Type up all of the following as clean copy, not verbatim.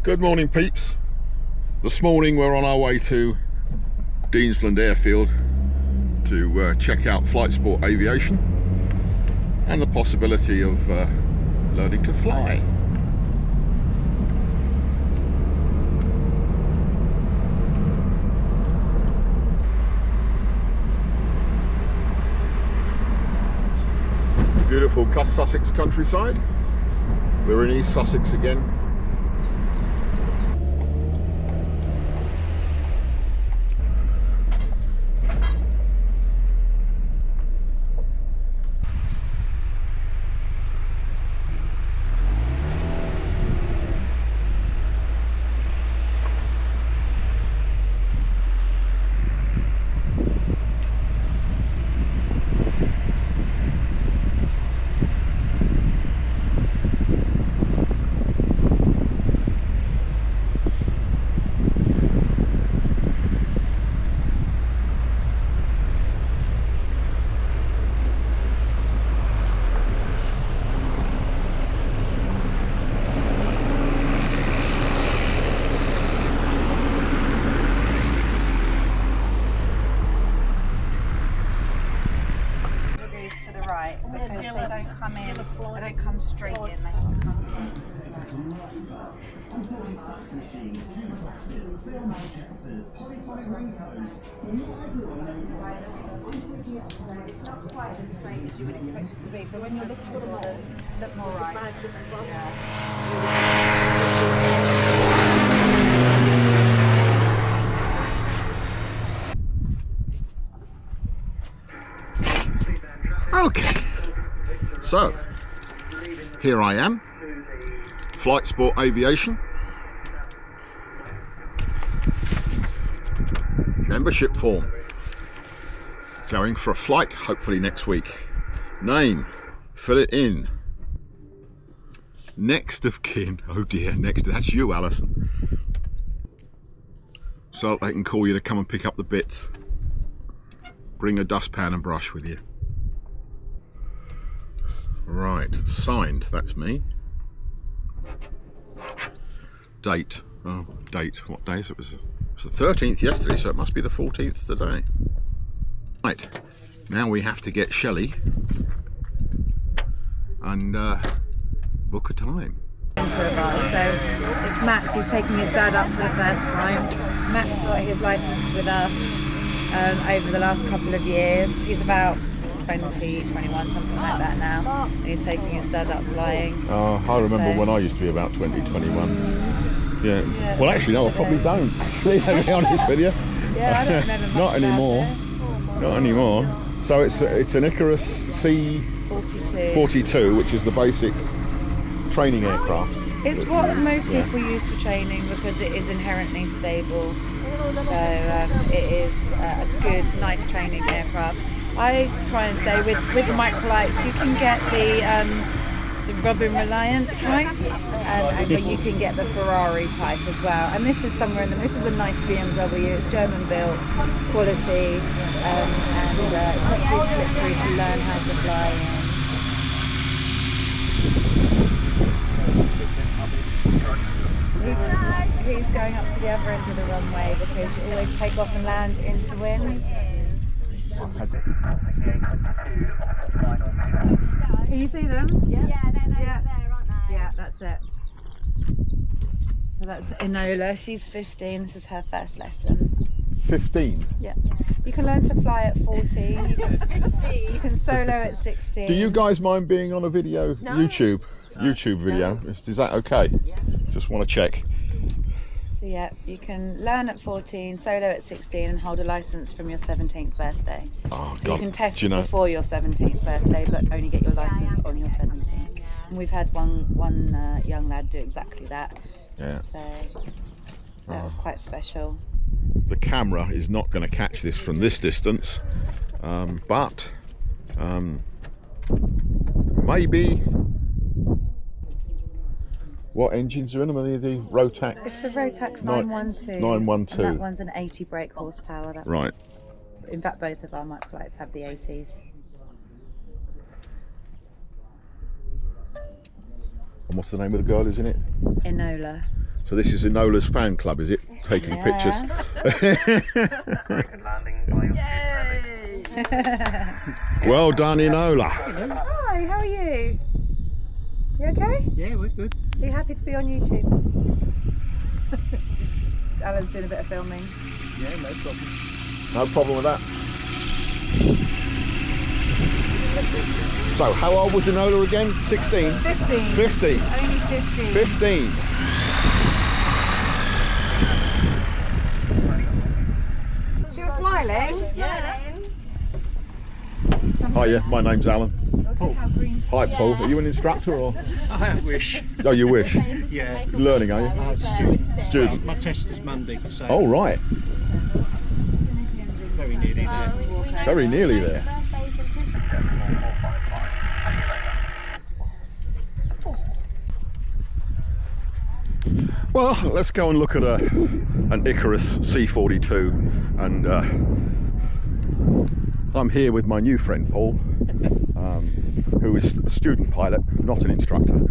Good morning, peeps. This morning we're on our way to Deansland Airfield to check out Flight Sport Aviation and the possibility of learning to fly. Beautiful Sussex countryside. We're in East Sussex again. Because they don't come in, they don't come straight in, they have to come Not quite as straight as you would expect it to be, so when you're looking at them, look more right. Okay, so here I am, Flight Sport Aviation, membership form, going for a flight hopefully next week. Name, fill it in. Next of kin, oh dear, that's you, Alison. So they can call you to come and pick up the bits. Bring a dustpan and brush with you. Right, signed, that's me. Date, what day is it? It was the 13th yesterday, so it must be the 14th today. Right, now we have to get Shelley and book a time. So it's Max who's taking his dad up for the first time. Max got his licence with us over the last couple of years. He's about 20, 21, something like that now. And he's taking his dad up flying. I remember when I used to be about 20, 21. Yeah. Well, actually, no, I probably don't. To be honest with you. Yeah, I don't remember much Not anymore. Not anymore. So it's an Ikarus C-42, which is the basic training aircraft. It's what most people use for training because it is inherently stable. So it is a good, nice training aircraft. I try and say with the Microlights you can get the Robin Reliant type, but you can get the Ferrari type as well. And this is somewhere in the. This is a nice BMW. It's German built, quality, and it's not too slippery to learn how to fly in. He's going up to the other end of the runway because you always take off and land into wind. Can you see them? Yeah, they're there, aren't they? Yeah, that's it. So that's Enola. She's 15. This is her first lesson. 15? Yeah. You can learn to fly at 14. You can solo at 16. Do you guys mind being on a video? No. YouTube video? No. Is that okay? Yeah. Just want to check. So yeah, you can learn at 14, solo at 16 and hold a licence from your 17th birthday. Oh, so God. You can test before your 17th birthday but only get your licence on your 17th. And we've had one young lad do exactly that. Yeah. So that was quite special. The camera is not going to catch this from this distance, but maybe. What engines are in them? Are they the Rotax? It's the Rotax 912. 912. And that one's an 80 brake horsepower. Right. In fact, both of our Microlights have the 80s. And what's the name of the girl who's in it? Enola. So this is Enola's fan club, is it? Taking pictures. Yay! Well done, Enola. Hi, how are you? You okay? Yeah, we're good. Are you happy to be on YouTube? Alan's doing a bit of filming. Yeah, no problem. No problem with that. So, how old was Enola again? 16? 15. 50. Only 15. 15. She was smiling. Yeah. Hi, yeah, my name's Alan. Look how green she Hi, Paul. Are you an instructor or? I wish. Oh, you wish. Yeah. Learning, are you? Student. My test is Monday, so Oh, right. very nearly there. Very nearly there. Well, let's go and look at an Ikarus C-42, and I'm here with my new friend Paul, who is a student pilot, not an instructor,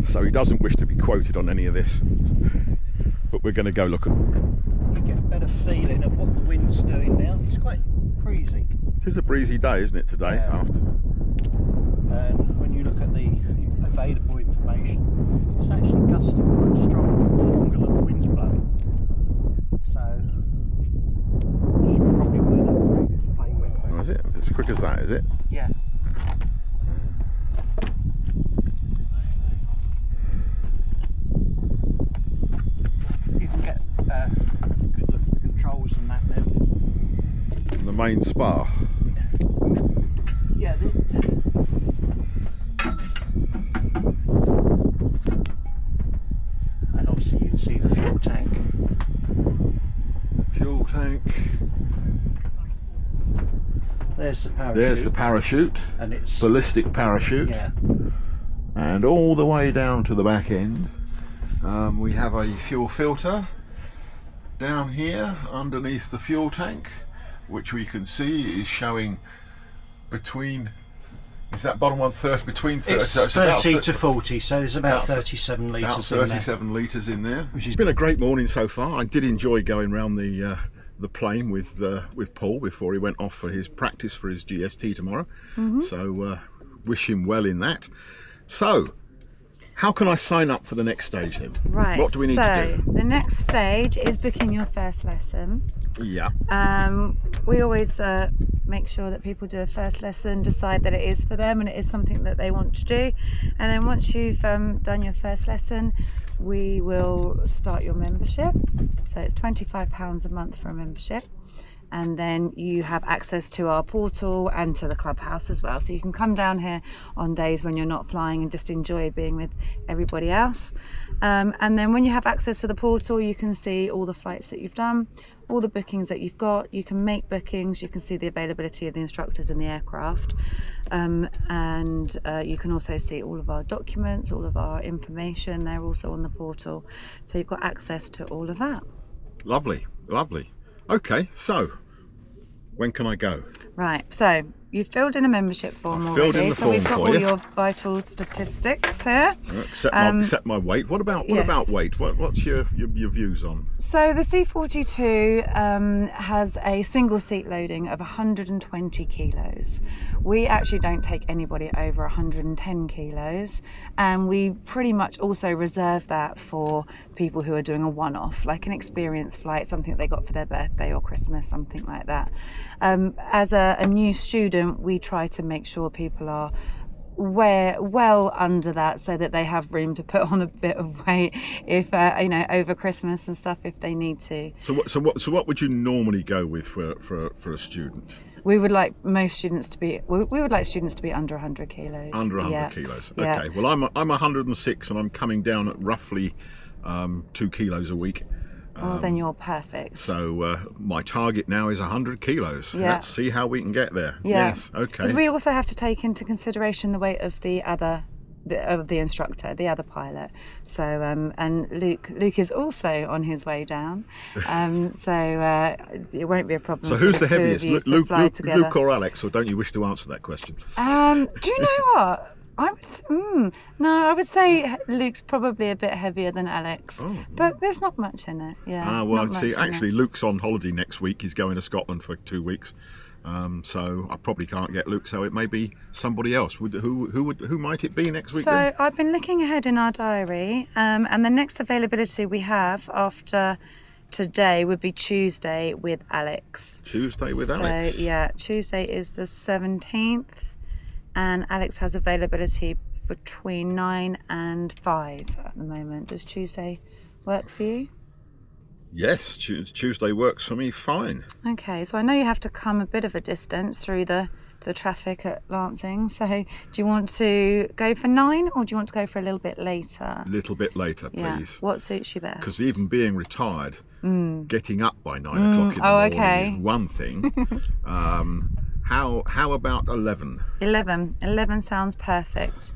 so he doesn't wish to be quoted on any of this, but we're going to go look at. You get a better feeling of what the wind's doing now. It's quite breezy. It is a breezy day, isn't it, today? Yeah. After. And when you look at the available information, it's actually gusting quite stronger than the wind's blowing. So it's probably where that previous plane went. Oh, is it as quick as that? Is it? Yeah. You can get a good look at the controls and that now. And the main spar. Yeah. And obviously you can see the fuel tank. Fuel tank. There's the parachute. There's the parachute. And it's Ballistic parachute. yeah. And all the way down to the back end we have a fuel filter down here underneath the fuel tank, which we can see is showing between, is that bottom one 30, between 30, It's so 30 to 40, so there's about 37 about litres in there. 37 litres in there, which has been a great morning so far. I did enjoy going around the plane with Paul before he went off for his practice for his GST tomorrow. So wish him well in that. So how can I sign up for the next stage then? Right. What do we need to do? The next stage is booking your first lesson. Yeah. We always make sure that people do a first lesson, decide that it is for them and it is something that they want to do. And then once you've done your first lesson, we will start your membership. So it's £25 a month for a membership. And then you have access to our portal and to the clubhouse as well. So you can come down here on days when you're not flying and just enjoy being with everybody else. And then when you have access to the portal, you can see all the flights that you've done, all the bookings that you've got. You can make bookings, you can see the availability of the instructors in the aircraft. And you can also see all of our documents, all of our information. They're also on the portal. So you've got access to all of that. Lovely, lovely. Okay, so when can I go? Right, so you've filled in a membership form I've already. filled in the so we've form got for all you. your vital statistics here. Set my weight. What about yes. weight? What's your views on? So the C-42 has a single seat loading of 120 kilos. We actually don't take anybody over 110 kilos, and we pretty much also reserve that for people who are doing a one-off, like an experience flight, something they got for their birthday or Christmas, something like that. As a new student, we try to make sure people are well under that, so that they have room to put on a bit of weight if over Christmas and stuff if they need to. So what would you normally go with for a student? We would like most students to be. We would like students to be under 100 kilos. Under 100 yeah. kilos. Yeah. Okay. Well, I'm 106 and I'm coming down at roughly 2 kilos a week. Well, then you're perfect. So my target now is 100 kilos. Yeah. Let's see how we can get there. Yeah. Yes. Okay. Because we also have to take into consideration the weight of the instructor, the other pilot. So and Luke is also on his way down. So it won't be a problem. So who's for the two of heaviest, you to Luke fly together. or Alex, or don't you wish to answer that question? Do you know what? I would say Luke's probably a bit heavier than Alex, but there's not much in it. Yeah. Well, not see, much in actually, it. Luke's on holiday next week. He's going to Scotland for 2 weeks, so I probably can't get Luke. So it may be somebody else. Who might it be next week? So Then? I've been looking ahead in our diary, and the next availability we have after today would be Tuesday with Alex. Tuesday with Alex. So yeah, Tuesday is the 17th, and Alex has availability between 9 and 5 at the moment. Does Tuesday work for you? Yes, Tuesday works for me fine. Okay, so I know you have to come a bit of a distance through the traffic at Lancing. So do you want to go for 9 or do you want to go for a little bit later? A little bit later, please. What suits you best? Because even being retired, getting up by 9 o'clock in the morning is one thing. How about 11? 11 sounds perfect.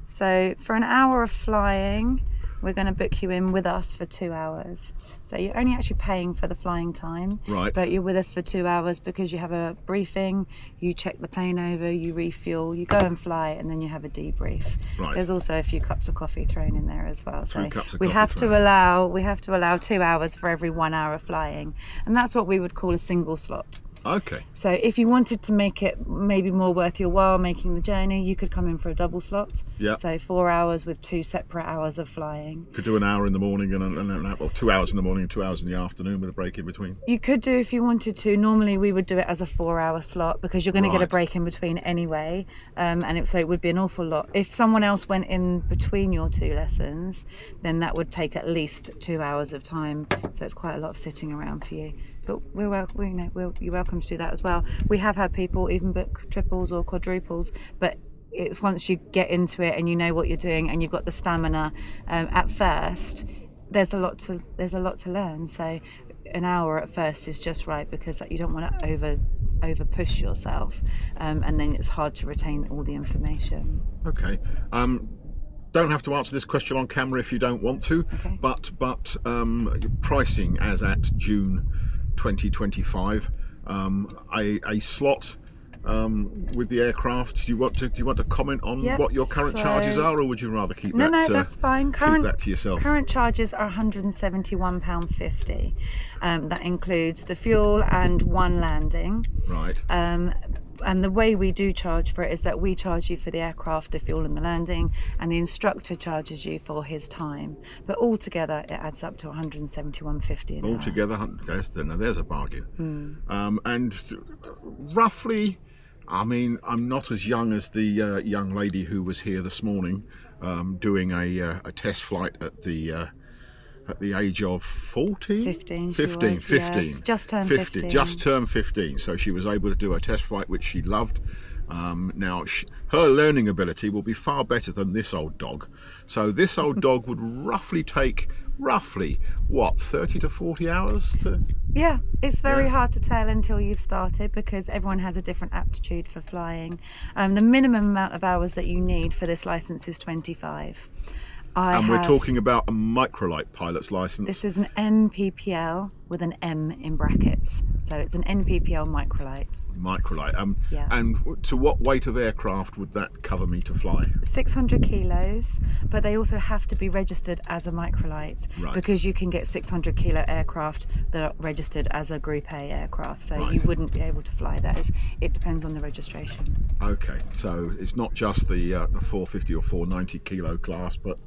So for an hour of flying, we're going to book you in with us for 2 hours. So you're only actually paying for the flying time, right? But you're with us for 2 hours because you have a briefing, you check the plane over, you refuel, you go and fly, and then you have a debrief. Right. There's also a few cups of coffee thrown in there as well. So we have have to allow 2 hours for every 1 hour of flying, and that's what we would call a single slot. Okay. So if you wanted to make it maybe more worth your while making the journey, you could come in for a double slot. Yeah. So 4 hours with 2 separate hours of flying. Could do an hour in the morning and 2 hours in the morning and 2 hours in the afternoon with a break in between. You could do if you wanted to. Normally we would do it as a 4 hour slot because you're going to get a break in between anyway. So it would be an awful lot. If someone else went in between your 2 lessons, then that would take at least 2 hours of time. So it's quite a lot of sitting around for you. But you're welcome to do that as well. We have had people even book triples or quadruples, but it's once you get into it and you know what you're doing and you've got the stamina. At first, there's a lot to learn. So an hour at first is just right because you don't want to over push yourself, and then it's hard to retain all the information. Okay. Don't have to answer this question on camera if you don't want to. Okay. But pricing as at June 2025, a slot with the aircraft. Do you want to comment on what your current charges are, or would you rather keep that? No, that's fine. Keep that to yourself. Current charges are £171.50. That includes the fuel and 1 landing. Right. And the way we do charge for it is that we charge you for the aircraft, the fuel and the landing, and the instructor charges you for his time. But altogether, it adds up to £171.50 an hour. Altogether, there's a bargain. And roughly, I mean, I'm not as young as the young lady who was here this morning doing a test flight at the age of 14? 15. 15. Yeah, just turned 15. Just turned 15. So she was able to do a test flight, which she loved. Now, her learning ability will be far better than this old dog. So this old dog would take 30 to 40 hours to... Yeah, it's very hard to tell until you've started because everyone has a different aptitude for flying. The minimum amount of hours that you need for this license is 25. We're talking about a Microlight pilot's license. This is an NPPL with an M in brackets. So it's an NPPL Microlight. Microlight. Yeah. And to what weight of aircraft would that cover me to fly? 600 kilos, but they also have to be registered as a Microlight because you can get 600 kilo aircraft that are registered as a Group A aircraft. So you wouldn't be able to fly those. It depends on the registration. Okay, so it's not just the 450 or 490 kilo class, but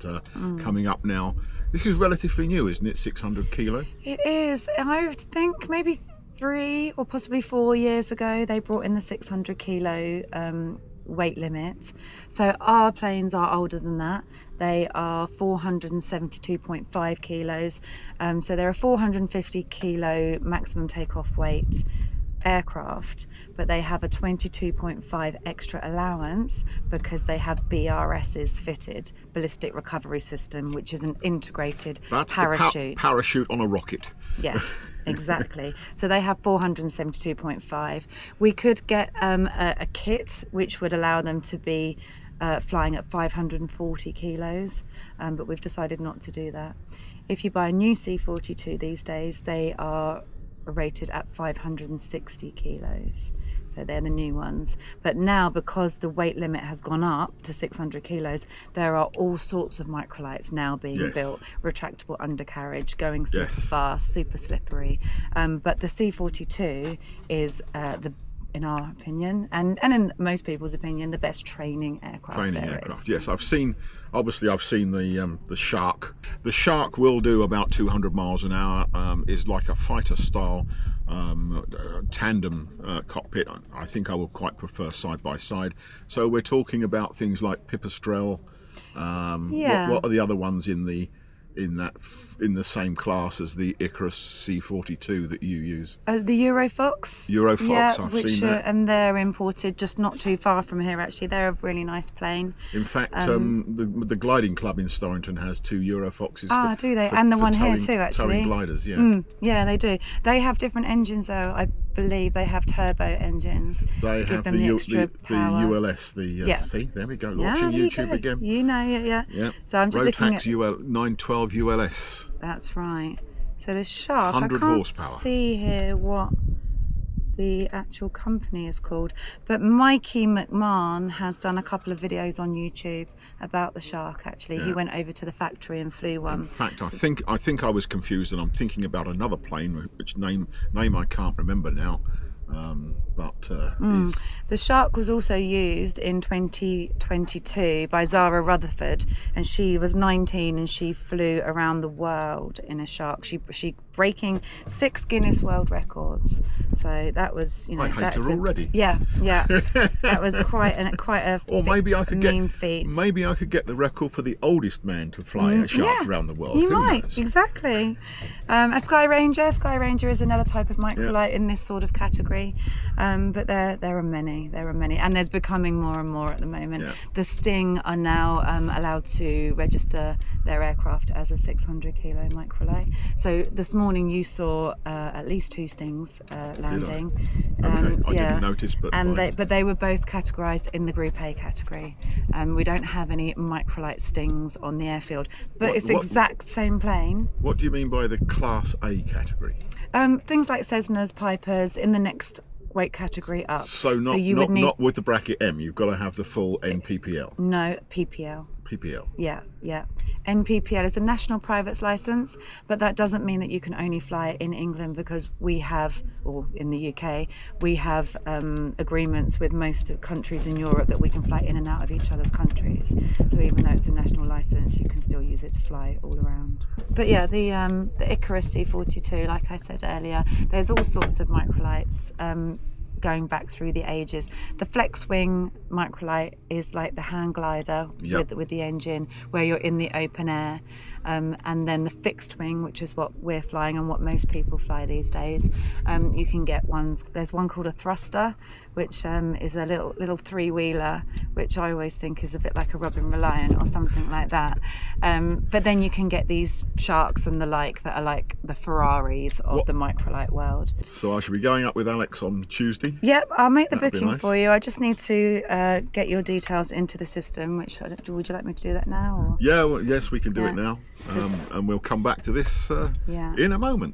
coming up now. This is relatively new, isn't it? 600 kilo? It is. I think maybe 3 or possibly 4 years ago they brought in the 600 kilo weight limit. So our planes are older than that. They are 472.5 kilos. So they're a 450 kilo maximum takeoff weight aircraft, but they have a 22.5 extra allowance because they have BRSs fitted, ballistic recovery system, which is an integrated parachute. The parachute on a rocket. Yes, exactly. So they have 472.5. We could get a kit which would allow them to be flying at 540 kilos, but we've decided not to do that. If you buy a new C-42 these days, they are rated at 560 kilos. So so they're the new ones. But now, because the weight limit has gone up to 600 kilos, there are all sorts of microlights now being built. Retractable undercarriage, going super fast, super slippery. But the C42 is in our opinion, and in most people's opinion, the best training aircraft. Yes, I've seen the Shark. The Shark will do about 200 miles an hour. Is like a fighter style tandem cockpit. I think I would quite prefer side by side. So we're talking about things like Pipistrel. What are the other ones in the same class as the Ikarus C42 that you use? The Eurofox. I've seen that. And they're imported just not too far from here, actually. They're a really nice plane. In fact, the gliding club in Storrington has 2 Eurofoxes. Do they? And the one here too, actually. Towing gliders, yeah. Yeah, they do. They have different engines, though. I believe they have turbo engines They to have give them the extra power. the ULS. See, there we go. Watching YouTube again. You know, yeah. So I'm just looking at 912 ULS. That's right. So the Shark, 100 I can't horsepower. see here what the actual company is called, but Mikey McMahon has done a couple of videos on YouTube about the Shark. Actually, he went over to the factory and flew one. In fact, I think I was confused, and I'm thinking about another plane, which name I can't remember now. The Shark was also used in 2022 by Zara Rutherford, and she was 19 and she flew around the world in a Shark. She breaking 6 Guinness World Records. So that was, I hate her already. Yeah. That was quite a or maybe I could mean feat. Maybe I could get the record for the oldest man to fly a Shark around the world. You Who might, knows? exactly. A Sky Ranger. Sky Ranger is another type of microlight in this sort of category. But there are many, and there's becoming more and more at the moment. The Sting are now allowed to register their aircraft as a 600 kilo microlight. So this morning you saw at least 2 Stings landing. Okay, I didn't notice, but they were both categorised in the Group A category. We don't have any microlight Stings on the airfield, but it's exact same plane. What do you mean by the Class A category? Things like Cessnas, Pipers in the next weight category up. So not with the bracket M. You've got to have the full NPPL. No, PPL. PPL. Yeah. NPPL is a national private's licence, but that doesn't mean that you can only fly in England, because we have, or in the UK, we have agreements with most countries in Europe that we can fly in and out of each other's countries. So even though it's a national licence, you can still use it to fly all around. But yeah, the Ikarus C42, like I said earlier, there's all sorts of microlights. Going back through the ages. The flex wing microlight is like the hang glider with the engine, where you're in the open air, and then the fixed wing, which is what we're flying and what most people fly these days. You can get ones. There's one called a thruster, which is a little 3-wheeler, which I always think is a bit like a Robin Reliant or something like that. But then you can get these Sharks and the like that are like the Ferraris of the microlight world. So I should be going up with Alex on Tuesday. Yep, I'll make the That'd be booking nice. for you. I just need to get your details into the system. Would you like me to do that now? Or? Yes, we can do it now, and we'll come back to this in a moment.